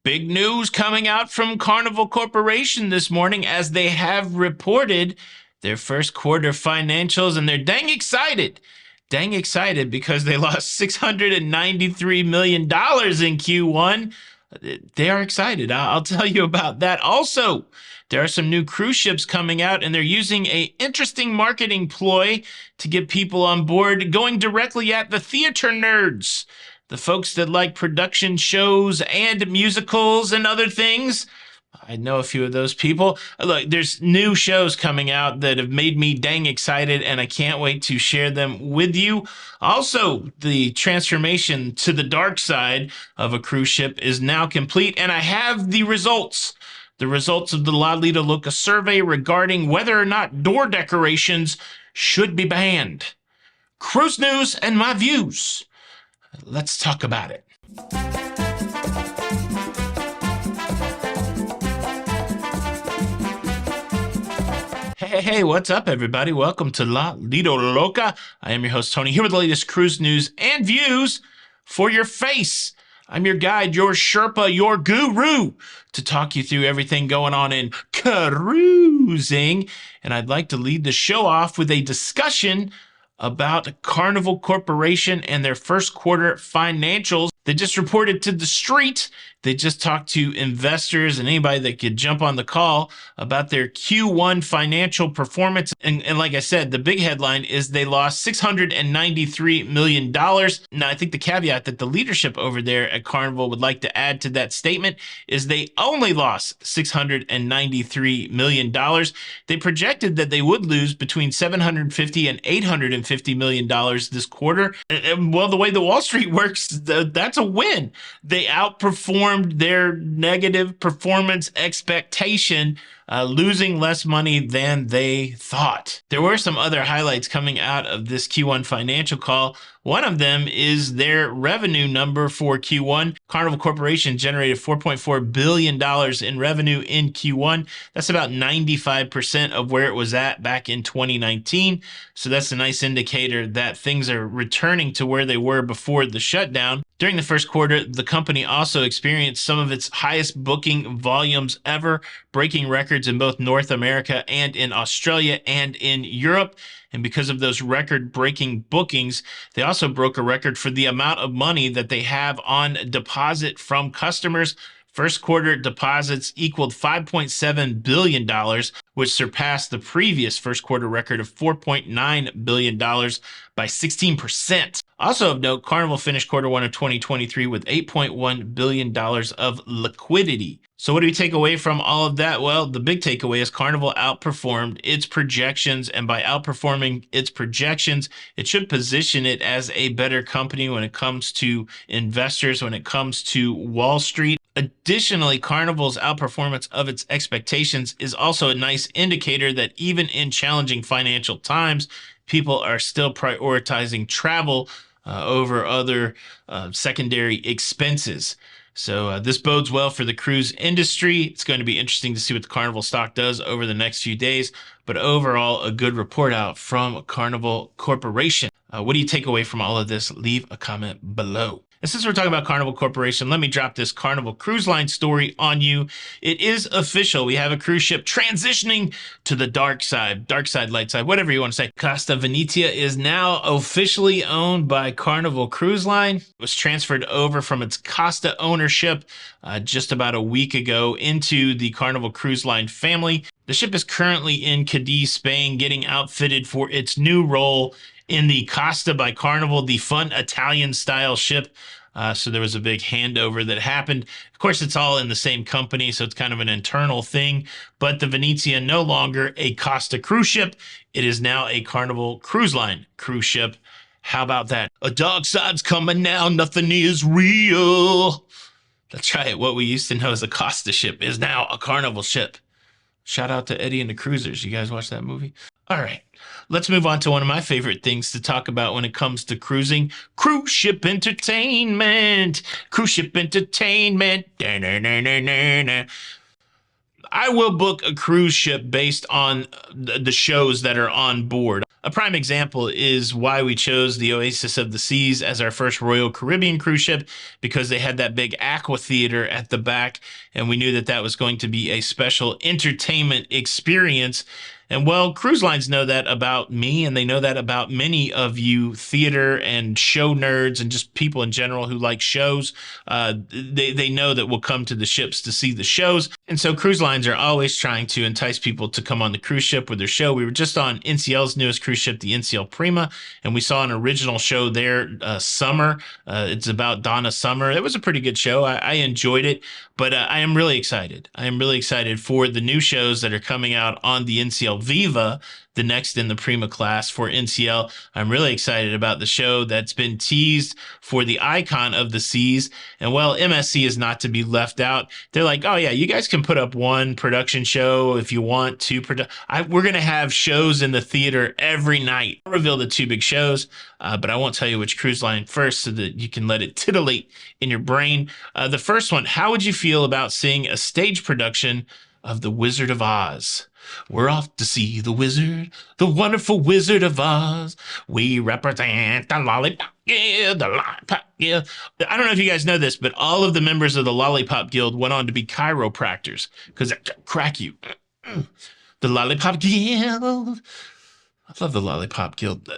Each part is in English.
Big news coming out from Carnival Corporation this morning as they have reported their first quarter financials, and they're dang excited. Dang excited because they lost $693 million in Q1. They are excited. I'll tell you about that. Also, there are some new cruise ships coming out, and they're using an interesting marketing ploy to get people on board, going directly at the theater nerds, the folks that like production shows and musicals and other things. I know a few of those people. Look, there's new shows coming out that have made me dang excited, and I can't wait to share them with you. Also, the transformation to the dark side of a cruise ship is now complete, and I have the results. The results of the Lido Loca survey regarding whether or not door decorations should be banned. Cruise news and my views. Let's talk about it. Hey, what's up, everybody? Welcome to Lido Loca. I am your host, Tony, here with the latest cruise news and views for your face. I'm your guide, your Sherpa, your guru, to talk you through everything going on in cruising. And I'd like to lead the show off with a discussion about Carnival Corporation and their first quarter financials. They just reported to the street. They just talked to investors and anybody that could jump on the call about their Q1 financial performance. And like I said, the big headline is they lost $693 million. Now, I think the caveat that the leadership over there at Carnival would like to add to that statement is they only lost $693 million. They projected that they would lose between $750 and $850 million this quarter. And well, the way the Wall Street works, that's a win. They outperformed their negative performance expectation, losing less money than they thought. There were some other highlights coming out of this Q1 financial call. One of them is their revenue number for Q1. Carnival Corporation generated $4.4 billion in revenue in Q1. That's about 95% of where it was at back in 2019. So that's a nice indicator that things are returning to where they were before the shutdown. During the first quarter, the company also experienced some of its highest booking volumes ever, breaking records in both North America and in Australia and in Europe. And because of those record-breaking bookings, they also broke a record for the amount of money that they have on deposit from customers. First quarter deposits equaled $5.7 billion, which surpassed the previous first quarter record of $4.9 billion by 16%. Also of note, Carnival finished quarter one of 2023 with $8.1 billion of liquidity. So what do we take away from all of that? Well, the big takeaway is Carnival outperformed its projections, and by outperforming its projections, it should position it as a better company when it comes to investors, when it comes to Wall Street. Additionally, Carnival's outperformance of its expectations is also a nice indicator that even in challenging financial times, people are still prioritizing travel over other secondary expenses. So this bodes well for the cruise industry. It's going to be interesting to see what the Carnival stock does over the next few days. But overall, a good report out from Carnival Corporation. What do you take away from all of this? Leave a comment below. And since we're talking about Carnival Corporation, let me drop this Carnival Cruise Line story on you. It is official. We have a cruise ship transitioning to the dark side, light side, whatever you want to say. Costa Venezia is now officially owned by Carnival Cruise Line. It was transferred over from its Costa ownership just about a week ago into the Carnival Cruise Line family. The ship is currently in Cadiz, Spain, getting outfitted for its new role in the Costa by Carnival, the fun Italian-style ship. So there was a big handover that happened. Of course, it's all in the same company, so it's kind of an internal thing. But the Venezia, no longer a Costa cruise ship. It is now a Carnival Cruise Line cruise ship. How about that? A dark side's coming now. Nothing is real. That's right. What we used to know as a Costa ship is now a Carnival ship. Shout out to Eddie and the Cruisers. You guys watch that movie? All right, let's move on to one of my favorite things to talk about when it comes to cruising. Cruise ship entertainment. Cruise ship entertainment. Da-na-na-na-na-na. I will book a cruise ship based on the shows that are on board. A prime example is why we chose the Oasis of the Seas as our first Royal Caribbean cruise ship, because they had that big aqua theater at the back, and we knew that that was going to be a special entertainment experience. And well, cruise lines know that about me, and they know that about many of you theater and show nerds and just people in general who like shows. They know that we'll come to the ships to see the shows. And so cruise lines are always trying to entice people to come on the cruise ship with their show. We were just on NCL's newest cruise ship, the NCL Prima, and we saw an original show there, Summer. It's about Donna Summer. It was a pretty good show. I enjoyed it, but I am really excited. I am really excited for the new shows that are coming out on the NCL Viva, the next in the Prima class for NCL. I'm really excited about the show that's been teased for the Icon of the Seas. And well, MSC is not to be left out. They're like, oh yeah, you guys can put up one production show if you want to. We're going to have shows in the theater every night. I'll reveal the two big shows, but I won't tell you which cruise line first so that you can let it titillate in your brain. The first one, how would you feel about seeing a stage production of The Wizard of Oz? We're off to see the wizard, the wonderful Wizard of Oz. We represent the Lollipop Guild, the Lollipop Guild. I don't know if you guys know this, but all of the members of the Lollipop Guild went on to be chiropractors because that crack you. The Lollipop Guild. I love the Lollipop Guild.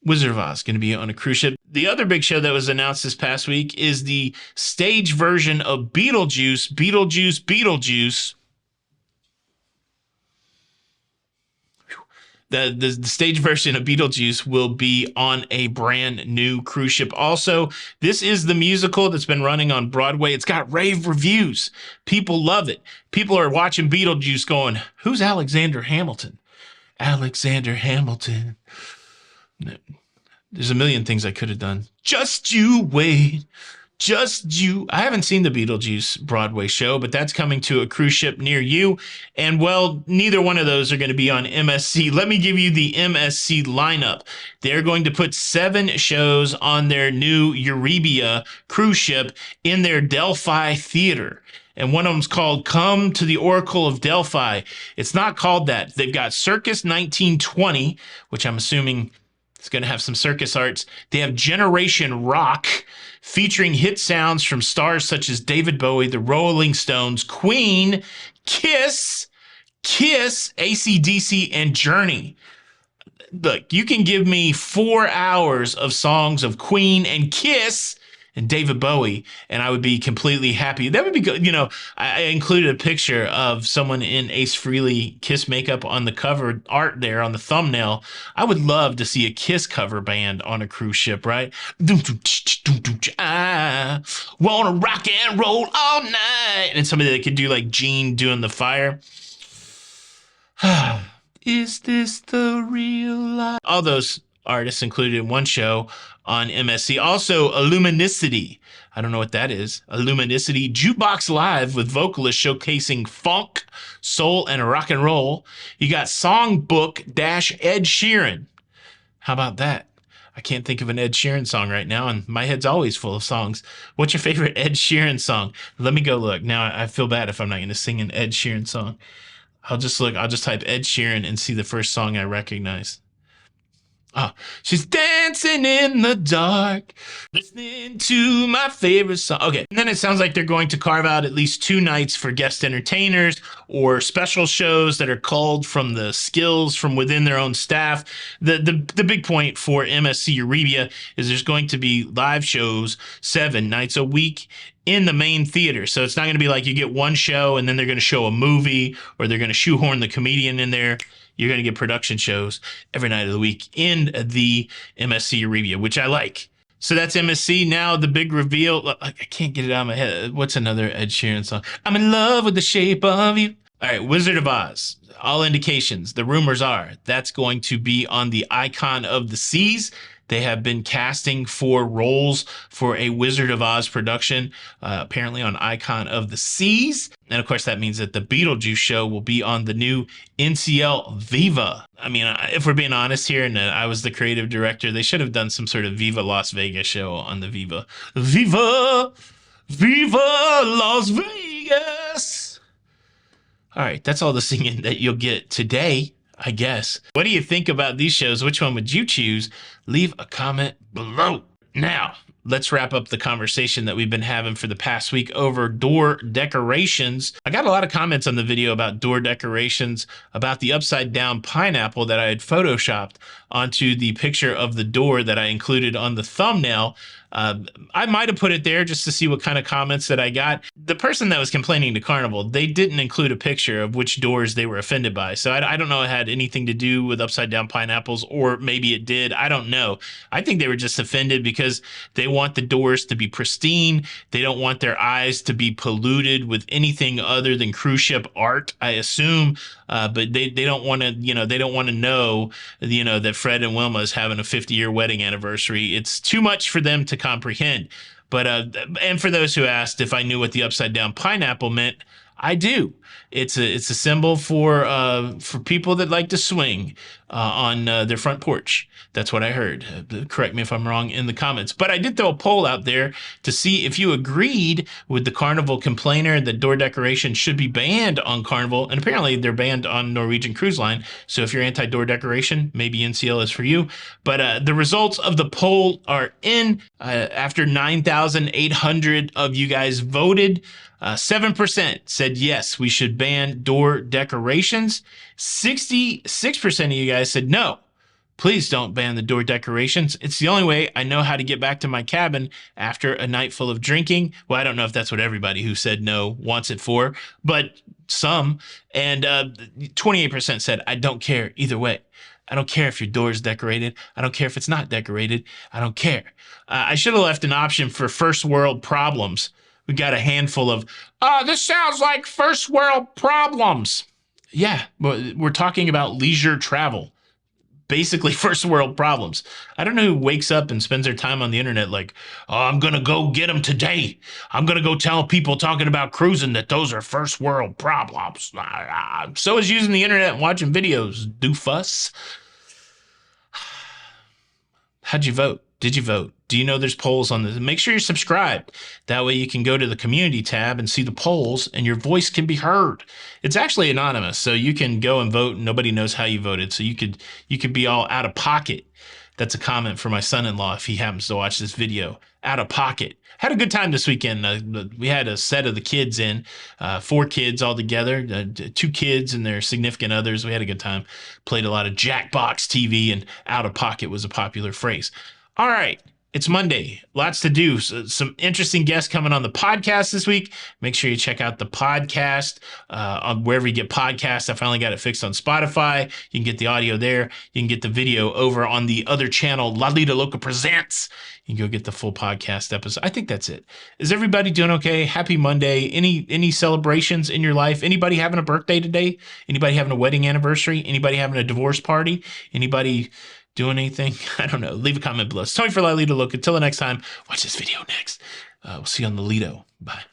Wizard of Oz going to be on a cruise ship. The other big show that was announced this past week is the stage version of Beetlejuice, Beetlejuice, Beetlejuice. The stage version of Beetlejuice will be on a brand new cruise ship. Also, this is the musical that's been running on Broadway. It's got rave reviews. People love it. People are watching Beetlejuice going, who's Alexander Hamilton? Alexander Hamilton. There's a million things I could have done. Just you wait. Just you. I haven't seen the Beetlejuice Broadway show, but that's coming to a cruise ship near you. And well, neither one of those are going to be on MSC. Let me give you the MSC lineup. They're going to put 7 shows on their new Eurybia cruise ship in their Delphi Theater. And one of them's called Come to the Oracle of Delphi. It's not called that. They've got Circus 1920, which I'm assuming it's going to have some circus arts. They have Generation Rock, featuring hit sounds from stars such as David Bowie, the Rolling Stones, Queen, Kiss, AC/DC, and Journey. Look, you can give me 4 hours of songs of Queen and Kiss and David Bowie, and I would be completely happy. That would be good. You know, I included a picture of someone in Ace Frehley Kiss makeup on the cover art there on the thumbnail. I would love to see a Kiss cover band on a cruise ship, right? I wanna rock and roll all night. And somebody that could do like Gene doing the fire. Is this the real life? All those artists included in one show on MSC. Also, Illuminicity. I don't know what that is. Illuminicity Jukebox Live with vocalists showcasing funk, soul, and rock and roll. You got Songbook - Ed Sheeran. How about that? I can't think of an Ed Sheeran song right now, and my head's always full of songs. What's your favorite Ed Sheeran song? Let me go look. Now, I feel bad if I'm not going to sing an Ed Sheeran song. I'll just type Ed Sheeran and see the first song I recognize. Oh, she's dancing in the dark, listening to my favorite song. Okay, and then it sounds like they're going to carve out at least 2 nights for guest entertainers or special shows that are culled from the skills from within their own staff. The big point for MSC Eurybia is there's going to be live shows 7 nights a week in the main theater. So it's not going to be like you get one show and then they're going to show a movie or they're going to shoehorn the comedian in there. You're going to get production shows every night of the week in the MSC Eurybia, which I like. So that's MSC. Now the big reveal. I can't get it out of my head. What's another Ed Sheeran song? I'm in love with the shape of you. All right, Wizard of Oz. All indications, the rumors are that's going to be on the Icon of the Seas. They have been casting for roles for a Wizard of Oz production, apparently on Icon of the Seas. And of course, that means that the Beetlejuice show will be on the new NCL Viva. I mean, if we're being honest here, and I was the creative director, they should have done some sort of Viva Las Vegas show on the Viva. Viva Las Vegas. All right, that's all the singing that you'll get today, I guess. What do you think about these shows? Which one would you choose? Leave a comment below. Now, let's wrap up the conversation that we've been having for the past week over door decorations. I got a lot of comments on the video about door decorations, about the upside down pineapple that I had photoshopped onto the picture of the door that I included on the thumbnail. I might have put it there just to see what kind of comments that I got. The person that was complaining to Carnival, they didn't include a picture of which doors they were offended by. So I don't know if it had anything to do with upside down pineapples, or maybe it did. I don't know. I think they were just offended because they want the doors to be pristine. They don't want their eyes to be polluted with anything other than cruise ship art, I assume. But they don't want to, they don't want to know, that Fred and Wilma is having a 50-year wedding anniversary. It's too much for them to comprehend. But and for those who asked if I knew what the upside down pineapple meant, I do. It's a symbol for people that like to swing on their front porch. That's what I heard. Correct me if I'm wrong in the comments. But I did throw a poll out there to see if you agreed with the Carnival complainer that door decoration should be banned on Carnival. And apparently they're banned on Norwegian Cruise Line. So if you're anti-door decoration, maybe NCL is for you. But the results of the poll are in. After 9,800 of you guys voted, 7% said yes, we should ban door decorations. 66% of you guys said no. Please don't ban the door decorations. It's the only way I know how to get back to my cabin after a night full of drinking. Well, I don't know if that's what everybody who said no wants it for, but some. And 28% said, I don't care either way. I don't care if your door is decorated. I don't care if it's not decorated. I don't care. I should have left an option for first world problems. We got a handful of, this sounds like first world problems. Yeah, we're talking about leisure travel. Basically first world problems. I don't know who wakes up and spends their time on the internet like, oh, I'm going to go get them today. I'm going to go tell people talking about cruising that those are first world problems. So is using the internet and watching videos. Doofus. How'd you vote? Did you vote? Do you know there's polls on this? Make sure you're subscribed. That way you can go to the community tab and see the polls and your voice can be heard. It's actually anonymous, so you can go and vote and nobody knows how you voted. So you could be all out of pocket. That's a comment for my son-in-law if he happens to watch this video. Out of pocket. Had a good time this weekend. We had a set of the kids in, 4 kids all together, 2 kids and their significant others. We had a good time. Played a lot of Jackbox TV, and out of pocket was a popular phrase. All right. It's Monday. Lots to do. So, some interesting guests coming on the podcast this week. Make sure you check out the podcast on wherever you get podcasts. I finally got it fixed on Spotify. You can get the audio there. You can get the video over on the other channel, Lido Loca Presents. You can go get the full podcast episode. I think that's it. Is everybody doing okay? Happy Monday. Any celebrations in your life? Anybody having a birthday today? Anybody having a wedding anniversary? Anybody having a divorce party? Anybody doing anything? I don't know. Leave a comment below. It's Tony for Lido Loca. Until the next time, watch this video next. We'll see you on the Lido. Bye.